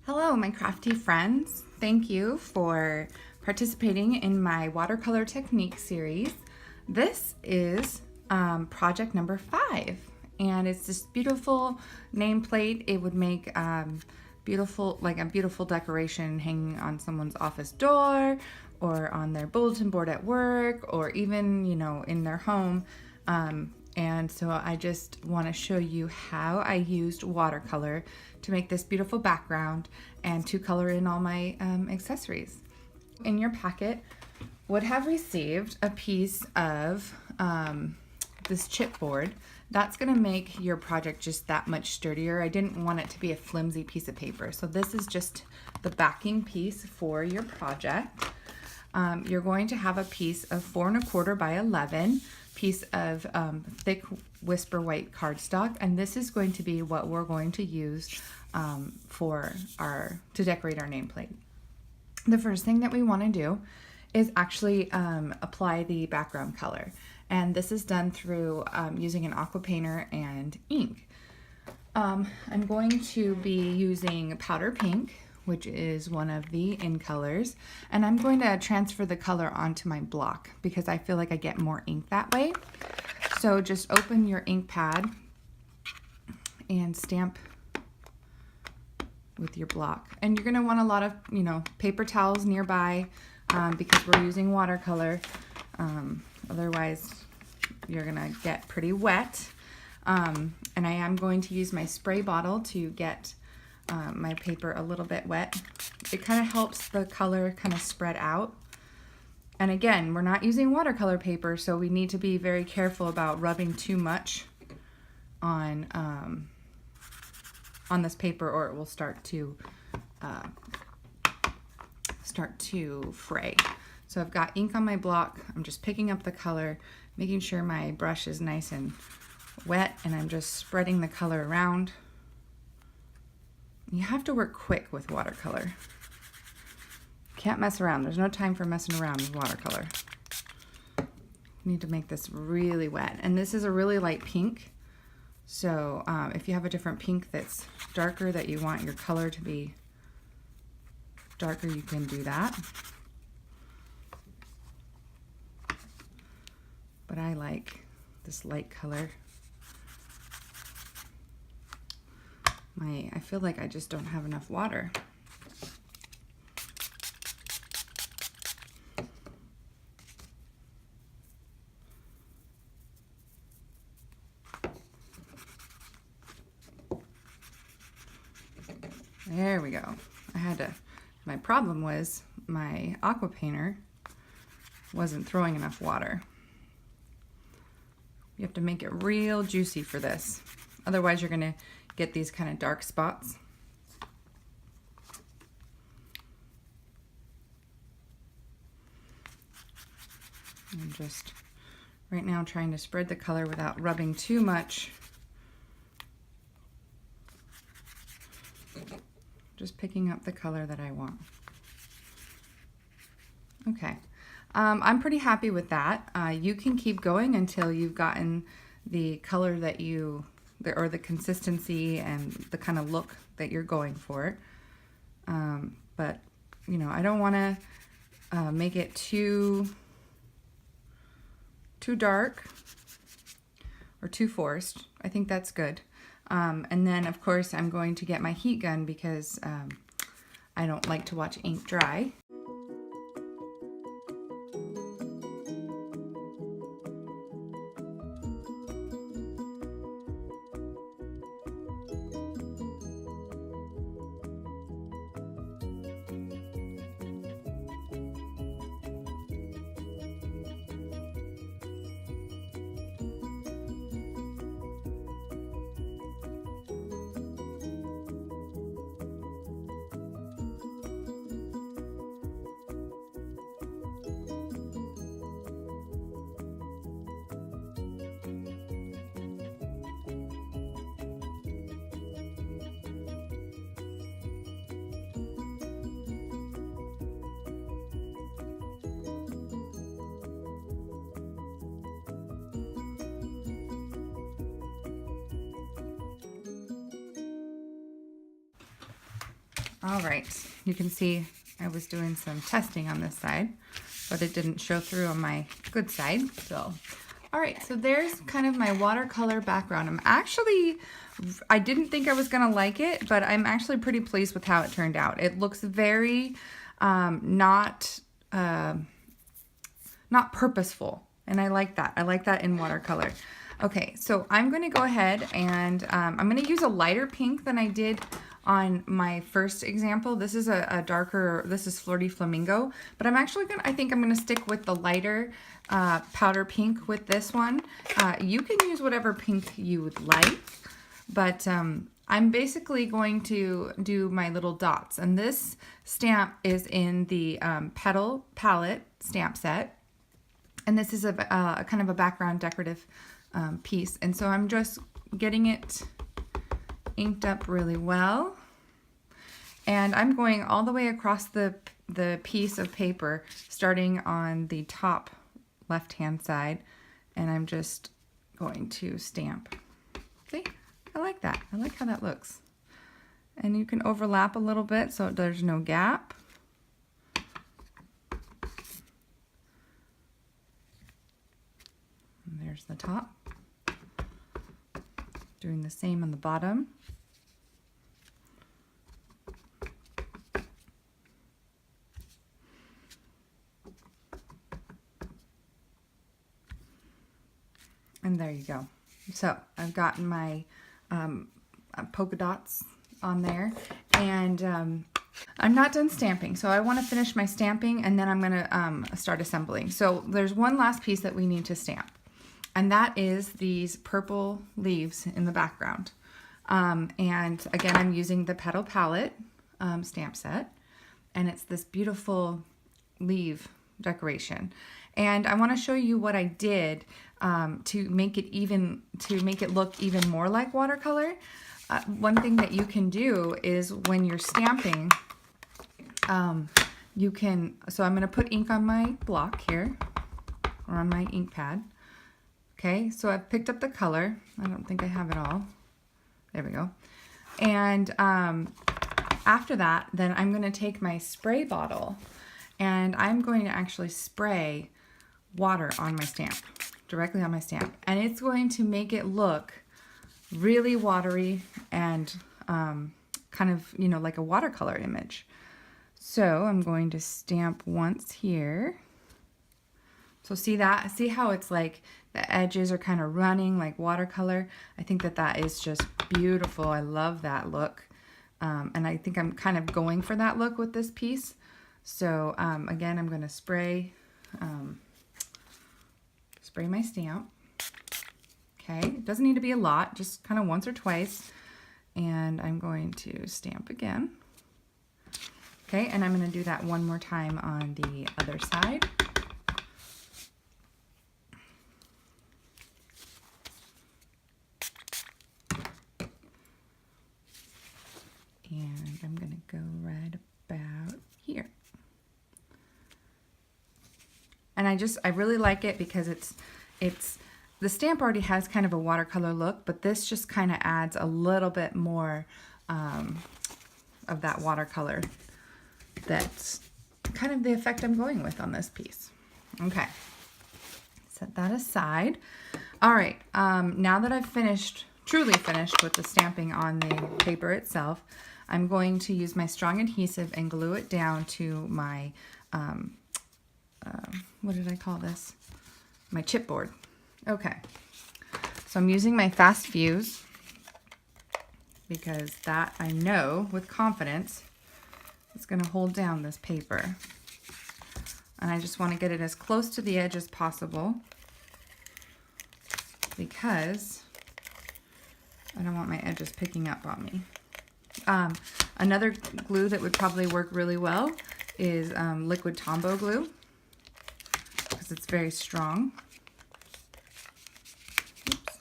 Hello, my crafty friends. Thank you for participating in my watercolor technique series. This is project number 5, and it's this beautiful nameplate. It would make beautiful, like a beautiful decoration hanging on someone's office door or on their bulletin board at work, or even, in their home. And so I just want to show you how I used watercolor to make this beautiful background and to color in all my accessories. In your packet would have received a piece of this chipboard. That's going to make your project just that much sturdier. I didn't want it to be a flimsy piece of paper. So this is just the backing piece for your project. You're going to have a piece of 4 1/4 by 11 piece of thick whisper white cardstock, and this is going to be what we're going to use to decorate our nameplate. The first thing that we want to do is actually apply the background color, and this is done through using an aqua painter and ink. I'm going to be using powder pink, which is one of the in colors, and I'm going to transfer the color onto my block because I feel like I get more ink that way. So just open your ink pad and stamp with your block. And you're going to want a lot of, paper towels nearby because we're using watercolor. Otherwise, you're going to get pretty wet. And I am going to use my spray bottle to get my paper a little bit wet. It kind of helps the color kind of spread out. And again, we're not using watercolor paper, so we need to be very careful about rubbing too much on this paper, or it will start to fray. So I've got ink on my block. I'm just picking up the color, making sure my brush is nice and wet, and I'm just spreading the color around. You have to work quick with watercolor. Can't mess around. There's no time for messing around with watercolor. You need to make this really wet. And this is a really light pink. So if you have a different pink that's darker, that you want your color to be darker, you can do that. But I like this light color. I feel like I just don't have enough water. There we go. My problem was my aqua painter wasn't throwing enough water. You have to make it real juicy for this. Otherwise, you're gonna get these kind of dark spots. I'm just right now trying to spread the color without rubbing too much. Just picking up the color that I want. Okay, I'm pretty happy with that. You can keep going until you've gotten the color that or the consistency and the kind of look that you're going for. But, I don't want to make it too dark or too forced. I think that's good. And then, of course, I'm going to get my heat gun because I don't like to watch ink dry. All right, you can see I was doing some testing on this side, but it didn't show through on my good side. So, all right, so there's kind of my watercolor background. I didn't think I was gonna like it, but I'm actually pretty pleased with how it turned out. It looks very not purposeful, and I like that. I like that in watercolor. Okay, so I'm gonna go ahead and I'm gonna use a lighter pink than I did on my first example. This is a darker, this is Flirty Flamingo, but I think I'm gonna stick with the lighter powder pink with this one. You can use whatever pink you would like, but I'm basically going to do my little dots, and this stamp is in the Petal Palette stamp set, and this is a kind of a background decorative piece, and so I'm just getting it inked up really well, and I'm going all the way across the piece of paper, starting on the top left hand side, and I'm just going to stamp. See, I like that. I like how that looks, and you can overlap a little bit so there's no gap. And there's the top. Doing the same on the bottom. And there you go. So I've gotten my polka dots on there, and I'm not done stamping, so I want to finish my stamping, and then I'm going to start assembling. So there's one last piece that we need to stamp, and that is these purple leaves in the background. And again, I'm using the Petal Palette stamp set, and it's this beautiful leaf decoration. And I want to show you what I did to make it look even more like watercolor. One thing that you can do is when you're stamping, you can, so I'm going to put ink on my block here, or on my ink pad. Okay, so I've picked up the color. I don't think I have it all. There we go. And after that, then I'm going to take my spray bottle, and I'm going to actually spray water on my stamp, directly on my stamp. And it's going to make it look really watery and kind of, you know, like a watercolor image. So I'm going to stamp once here. So see that? See how it's like the edges are kind of running like watercolor? I think that that is just beautiful. I love that look. And I think I'm kind of going for that look with this piece. So again, I'm going to spray my stamp. Okay, it doesn't need to be a lot, just kind of once or twice. And I'm going to stamp again. Okay, and I'm going to do that one more time on the other side. And I'm going to go right about here. And I really like it because the stamp already has kind of a watercolor look, but this just kind of adds a little bit more of that watercolor. That's kind of the effect I'm going with on this piece. Okay, set that aside. All right, now that I've truly finished with the stamping on the paper itself, I'm going to use my strong adhesive and glue it down to my, what did I call this? My chipboard. Okay, so I'm using my Fast Fuse because that I know with confidence is going to hold down this paper. And I just want to get it as close to the edge as possible because I don't want my edges picking up on me. Another glue that would probably work really well is liquid Tombow glue because it's very strong. Oops.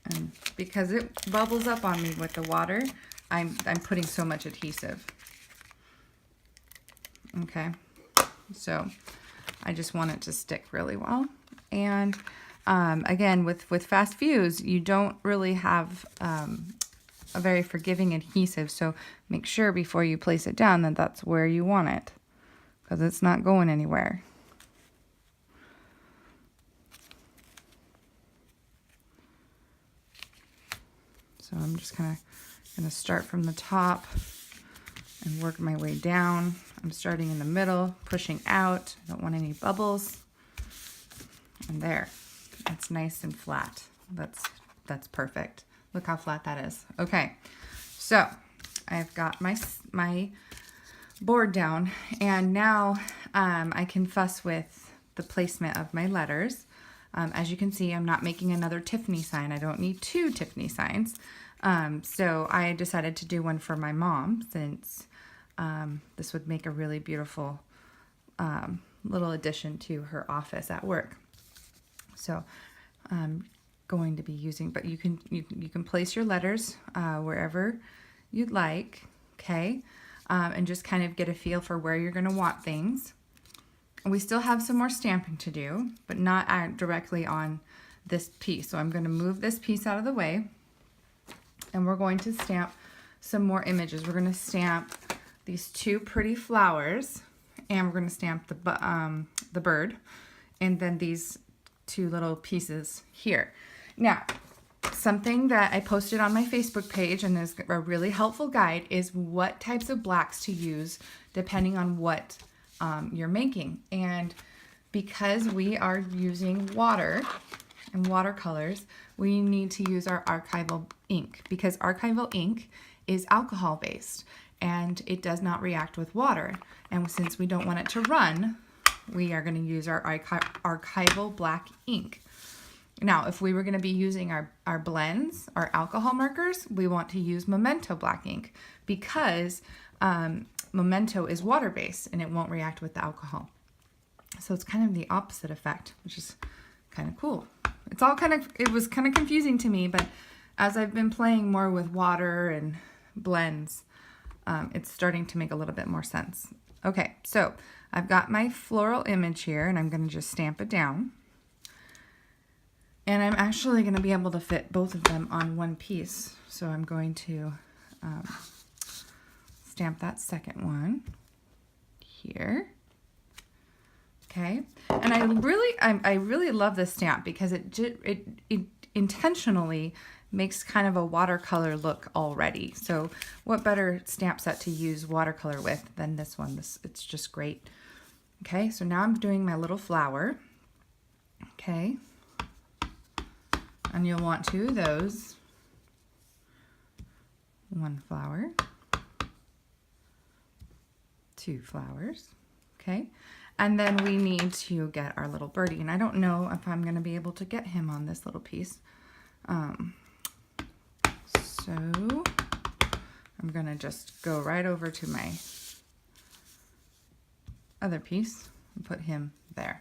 And because it bubbles up on me with the water, I'm putting so much adhesive. Okay, so I just want it to stick really well. And Again, with fast fuse, you don't really have a very forgiving adhesive, so make sure before you place it down that that's where you want it, because it's not going anywhere. So I'm just kind of going to start from the top and work my way down. I'm starting in the middle, pushing out. I don't want any bubbles. And there, it's nice and flat. That's perfect. Look how flat that is. Okay, so I've got my board down, and now I can fuss with the placement of my letters. As you can see, I'm not making another Tiffany sign. I don't need 2 Tiffany signs. So I decided to do one for my mom, since this would make a really beautiful little addition to her office at work. So I'm going to be using, but you can place your letters wherever you'd like, okay? And just kind of get a feel for where you're going to want things. We still have some more stamping to do, but not directly on this piece. So I'm going to move this piece out of the way, and we're going to stamp some more images. We're going to stamp these 2 pretty flowers, and we're going to stamp the bird, and then these 2 little pieces here. Now, something that I posted on my Facebook page, and is a really helpful guide, is what types of blacks to use depending on what you're making. And because we are using water and watercolors, we need to use our archival ink, because archival ink is alcohol based and it does not react with water. And since we don't want it to run, we are going to use our archival black ink. Now, if we were going to be using our blends, our alcohol markers, we want to use Memento black ink, because Memento is water-based and it won't react with the alcohol. So it's kind of the opposite effect, which is kind of cool. It was kind of confusing to me, but as I've been playing more with water and blends, it's starting to make a little bit more sense. Okay, so I've got my floral image here, and I'm going to just stamp it down. And I'm actually going to be able to fit both of them on one piece. So I'm going to stamp that second one here. Okay, and I really love this stamp, because it intentionally makes kind of a watercolor look already. So what better stamp set to use watercolor with than this one? It's just great. Okay, so now I'm doing my little flower. Okay, and you'll want 2 of those. 1 flower, 2 flowers. Okay, and then we need to get our little birdie, and I don't know if I'm going to be able to get him on this little piece. So I'm going to just go right over to my other piece and put him there.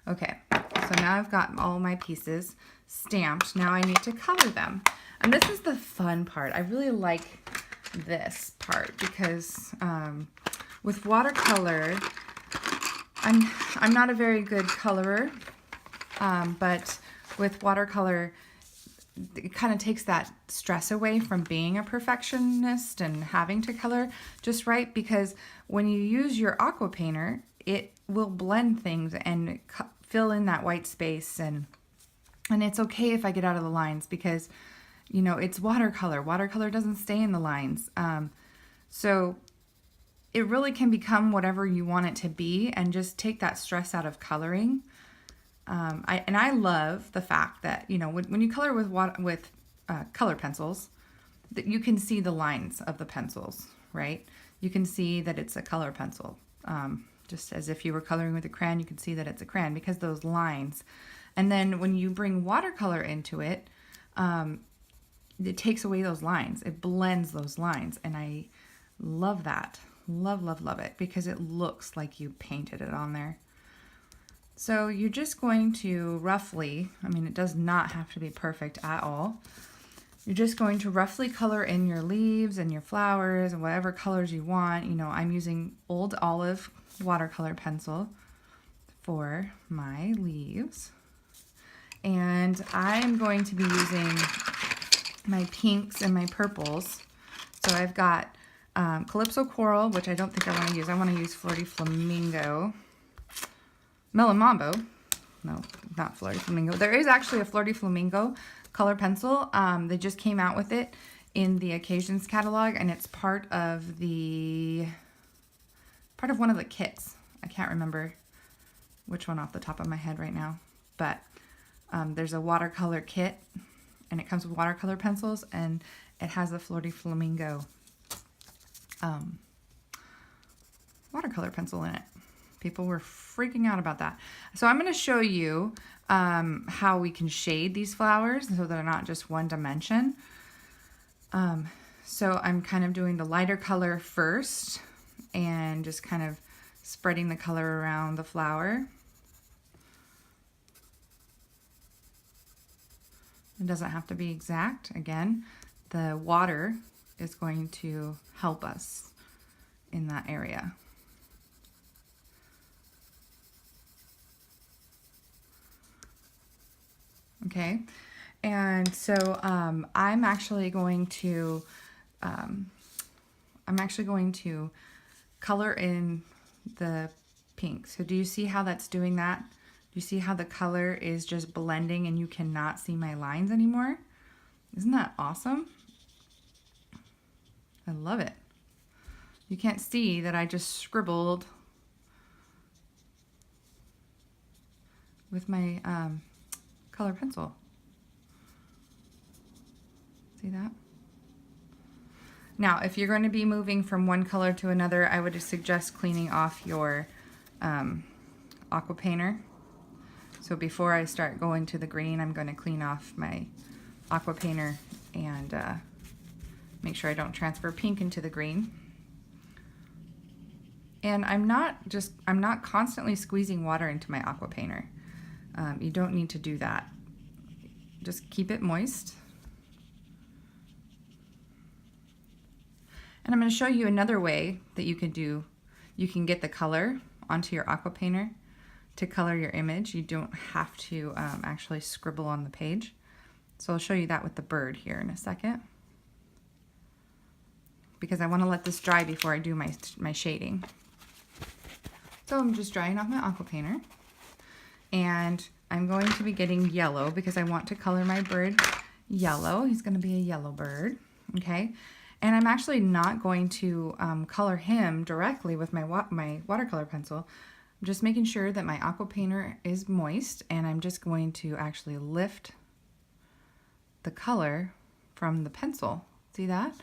Okay, so now I've got all my pieces stamped. Now I need to color them. And this is the fun part. I really like this part, because with watercolor, I'm not a very good colorer, but with watercolor, it kind of takes that stress away from being a perfectionist and having to color just right, because when you use your aqua painter, it will blend things and fill in that white space, and it's okay if I get out of the lines, because you know it's watercolor. Watercolor doesn't stay in the lines, so it really can become whatever you want it to be, and just take that stress out of coloring. I love the fact that, you know, when you color with color pencils, that you can see the lines of the pencils, right? You can see that it's a color pencil. Just as if you were coloring with a crayon, you can see that it's a crayon, because those lines. And then when you bring watercolor into it, it takes away those lines. It blends those lines. And I love that. Love, love, love it, because it looks like you painted it on there. So you're just going to roughly, I mean, it does not have to be perfect at all. You're just going to roughly color in your leaves and your flowers and whatever colors you want. You know, I'm using Old Olive watercolor pencil for my leaves. And I'm going to be using my pinks and my purples. So I've got Calypso Coral, which I don't think I want to use. I want to use Flirty Flamingo. Melon Mambo. No, not Flirty Flamingo. There is actually a Flirty Flamingo color pencil. They just came out with it in the Occasions catalog, and it's part of one of the kits. I can't remember which one off the top of my head right now, but there's a watercolor kit, and it comes with watercolor pencils, and it has the Flirty Flamingo watercolor pencil in it. People were freaking out about that. So I'm going to show you how we can shade these flowers so they're not just one dimension. So I'm kind of doing the lighter color first and just kind of spreading the color around the flower. It doesn't have to be exact. Again, the water is going to help us in that area. Okay, and so I'm actually going to color in the pink. So do you see how that's doing that? Do you see how the color is just blending and you cannot see my lines anymore? Isn't that awesome? I love it. You can't see that I just scribbled with my color pencil. See that? Now, if you're going to be moving from one color to another, I would suggest cleaning off your aqua painter. So before I start going to the green, I'm going to clean off my aqua painter and make sure I don't transfer pink into the green. And I'm not constantly squeezing water into my aqua painter. You don't need to do that. Just keep it moist. And I'm going to show you another way that you can get the color onto your aqua painter to color your image. You don't have to actually scribble on the page. So I'll show you that with the bird here in a second, because I want to let this dry before I do my shading. So I'm just drying off my aqua painter, and I'm going to be getting yellow because I want to color my bird yellow. He's going to be a yellow bird, okay? And I'm actually not going to color him directly with my watercolor pencil. I'm just making sure that my aqua painter is moist, and I'm just going to actually lift the color from the pencil. See that?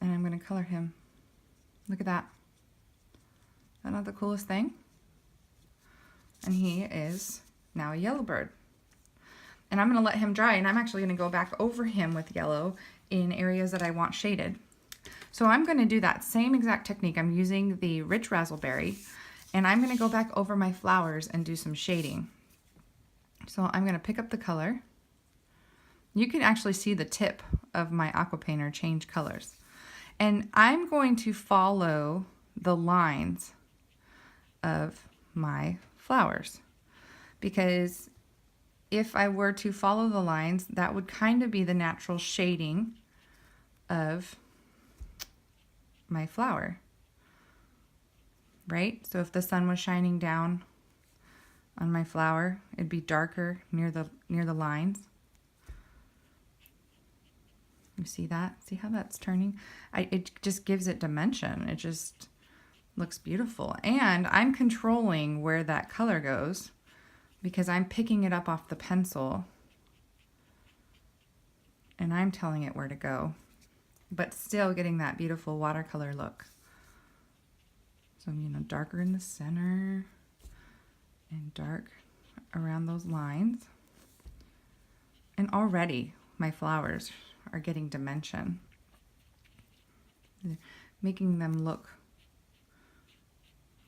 And I'm going to color him. Look at that. Is that not the coolest thing? And he is now a yellow bird. And I'm going to let him dry, and I'm actually going to go back over him with yellow in areas that I want shaded. So I'm going to do that same exact technique. I'm using the Rich Razzleberry, and I'm going to go back over my flowers and do some shading. So I'm going to pick up the color. You can actually see the tip of my aqua painter change colors. And I'm going to follow the lines of my flowers, because if I were to follow the lines, that would kind of be the natural shading of my flower, right? So if the sun was shining down on my flower, it'd be darker near the lines. You see that? See how that's turning? It just gives it dimension. It just looks beautiful. And I'm controlling where that color goes because I'm picking it up off the pencil and I'm telling it where to go, but still getting that beautiful watercolor look. So, you know, darker in the center and dark around those lines. And already my flowers are getting dimension, making them look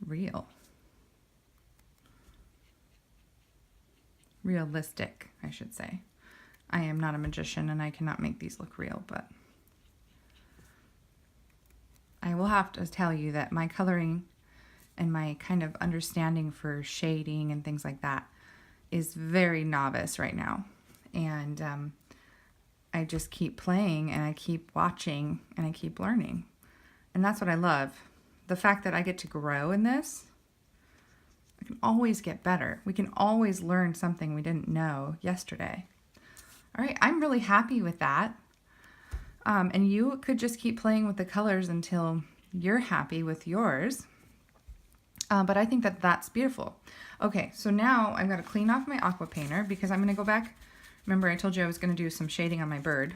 real. Realistic, I should say. I am not a magician and I cannot make these look real, but I will have to tell you that my coloring and my kind of understanding for shading and things like that is very novice right now. And I just keep playing and I keep watching and I keep learning. And that's what I love. The fact that I get to grow in this. I can always get better. We can always learn something we didn't know yesterday. All right, I'm really happy with that. And you could just keep playing with the colors until you're happy with yours. But I think that that's beautiful. Okay, so now I'm going to clean off my aqua painter because I'm going to go back. Remember, I told you I was going to do some shading on my bird.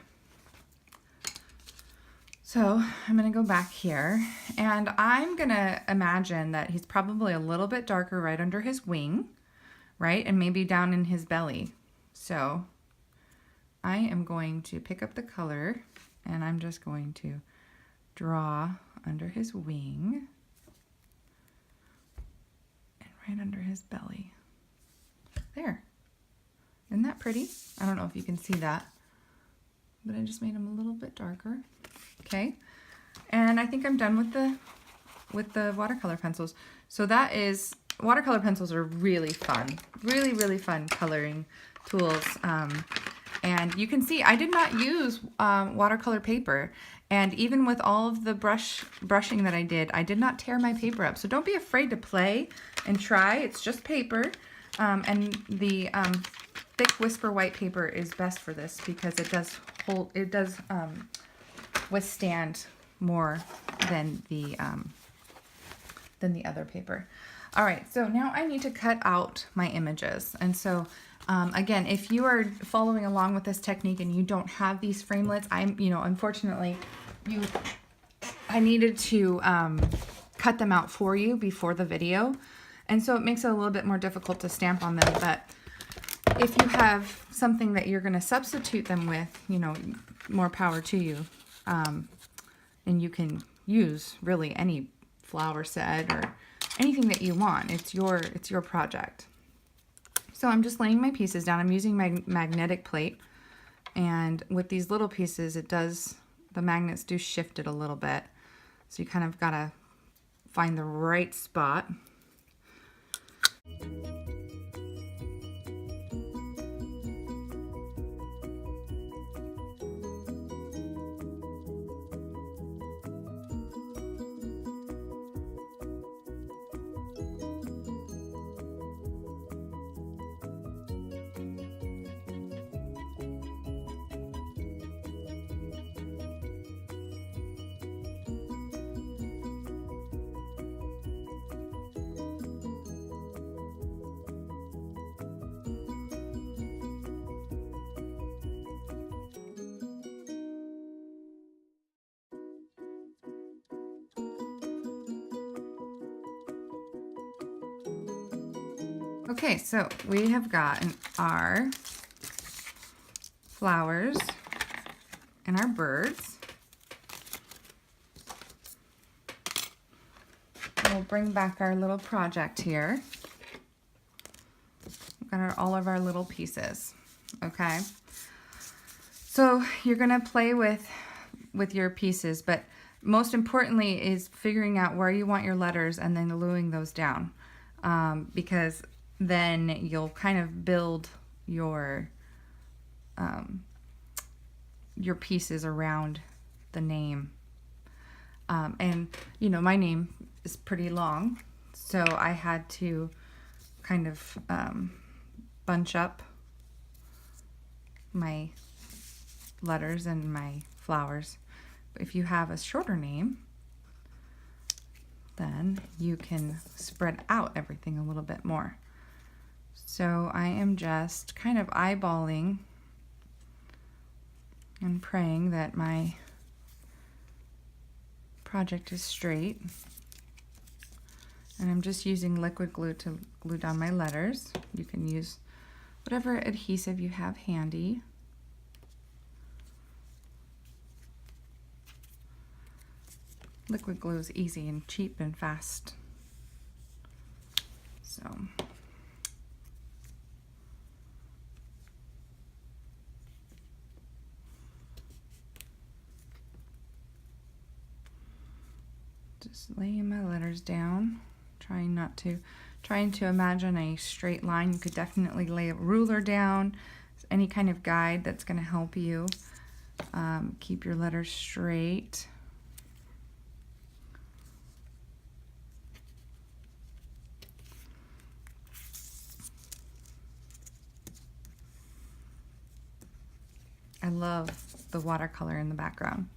So I'm going to go back here, and I'm going to imagine that he's probably a little bit darker right under his wing, right? And maybe down in his belly. So I am going to pick up the color, and I'm just going to draw under his wing and right under his belly. There. Isn't that pretty? I don't know if you can see that, but I just made him a little bit darker. Okay, and I think I'm done with the watercolor pencils. So that is, watercolor pencils are really fun, really fun coloring tools. And you can see I did not use watercolor paper, and even with all of the brushing that I did not tear my paper up. So don't be afraid to play and try. It's just paper, and the thick Whisper white paper is best for this because it does withstand more than the other paper. All right, so now I need to cut out my images. And so again, if you are following along with this technique and you don't have these framelits, unfortunately, I needed to cut them out for you before the video. And so it makes it a little bit more difficult to stamp on them. But if you have something that you're going to substitute them with, more power to you. And you can use really any flower set or anything that you want. It's your project. So I'm just laying my pieces down. I'm using my magnetic plate, and with these little pieces, the magnets do shift it a little bit. So you kind of gotta find the right spot. Okay, so we have gotten our flowers and our birds. We'll bring back our little project here. We've got all of our little pieces, okay? So you're gonna play with your pieces, but most importantly is figuring out where you want your letters and then gluing those down, because then you'll kind of build your pieces around the name. And my name is pretty long, so I had to kind of bunch up my letters and my flowers. If you have a shorter name, then you can spread out everything a little bit more. So I am just kind of eyeballing and praying that my project is straight. And I'm just using liquid glue to glue down my letters. You can use whatever adhesive you have handy. Liquid glue is easy and cheap and fast. So just laying my letters down, trying trying to imagine a straight line. You could definitely lay a ruler down, any kind of guide that's going to help you keep your letters straight. I love the watercolor in the background.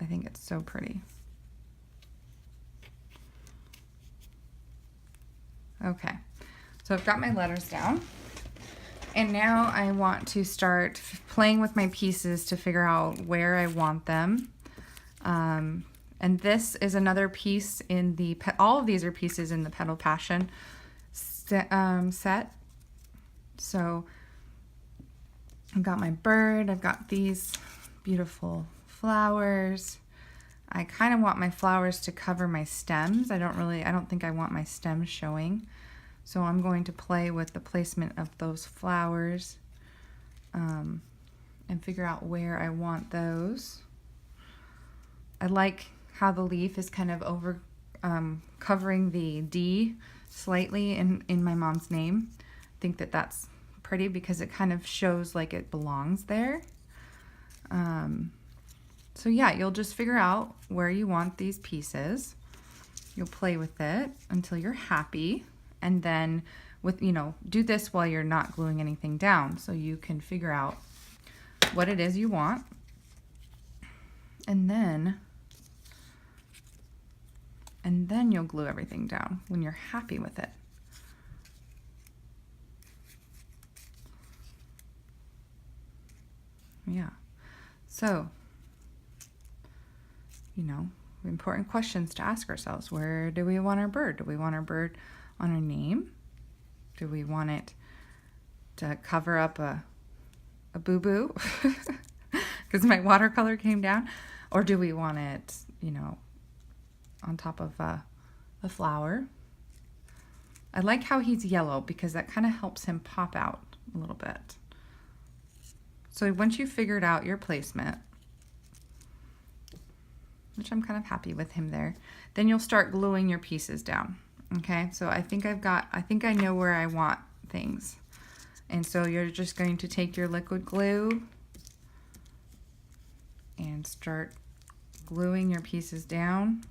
I think it's so pretty. Okay, so I've got my letters down, and now I want to start playing with my pieces to figure out where I want them. And this is another piece in the, all of these are pieces in the Petal Passion set. So I've got my bird, I've got these beautiful flowers. I kind of want my flowers to cover my stems. I don't think I want my stems showing. So I'm going to play with the placement of those flowers and figure out where I want those. I like how the leaf is kind of over covering the D slightly in my mom's name. I think that that's pretty because it kind of shows like it belongs there. So yeah, you'll just figure out where you want these pieces. You'll play with it until you're happy, and then do this while you're not gluing anything down, so you can figure out what it is you want, and then you'll glue everything down when you're happy with it. Yeah, so important questions to ask ourselves. Where do we want our bird? Do we want our bird on our name? Do we want it to cover up a boo-boo because my watercolor came down? Or do we want it, on top of a flower? I like how he's yellow because that kind of helps him pop out a little bit. So once you've figured out your placement, which I'm kind of happy with him there, then you'll start gluing your pieces down. Okay, so I think I know where I want things. And so you're just going to take your liquid glue and start gluing your pieces down.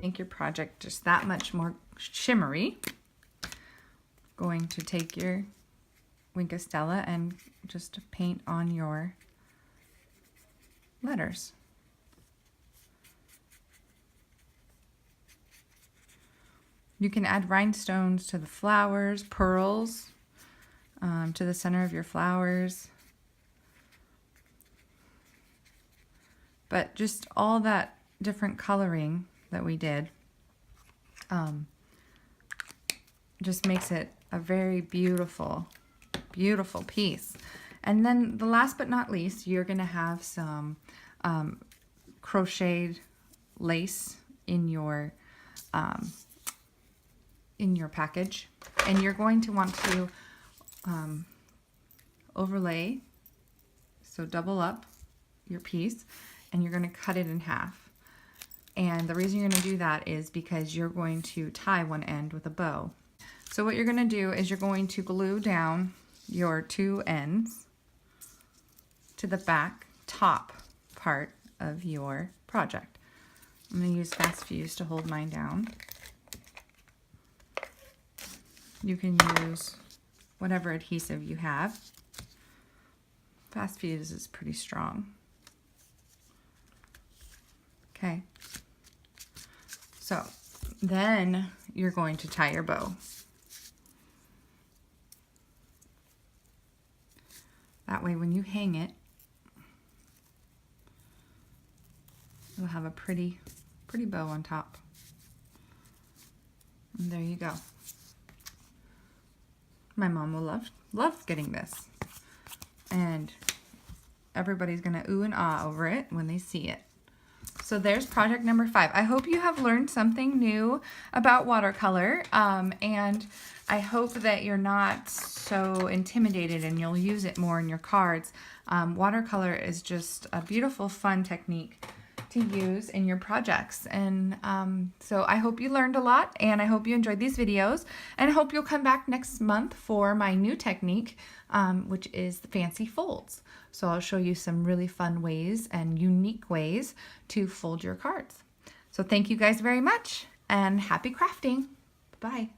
Make your project just that much more shimmery. Going to take your Wink of Stella and just paint on your letters. You can add rhinestones to the flowers, pearls to the center of your flowers. But just all that different coloring that we did just makes it a very beautiful, beautiful piece. And then the last but not least, you're going to have some crocheted lace in your package, and you're going to want to overlay, so double up your piece, and you're going to cut it in half. And the reason you're going to do that is because you're going to tie one end with a bow. So what you're going to do is you're going to glue down your two ends to the back top part of your project. I'm going to use Fast Fuse to hold mine down. You can use whatever adhesive you have. Fast Fuse is pretty strong. Okay. So then you're going to tie your bow. That way when you hang it, you'll have a pretty bow on top. And there you go. My mom will love getting this. And everybody's gonna ooh and ah over it when they see it. So there's project number 5. I hope you have learned something new about watercolor, and I hope that you're not so intimidated and you'll use it more in your cards. Watercolor is just a beautiful, fun technique to use in your projects. And so I hope you learned a lot, and I hope you enjoyed these videos, and I hope you'll come back next month for my new technique, which is the fancy folds. So I'll show you some really fun ways and unique ways to fold your cards. So thank you guys very much, and happy crafting. Bye.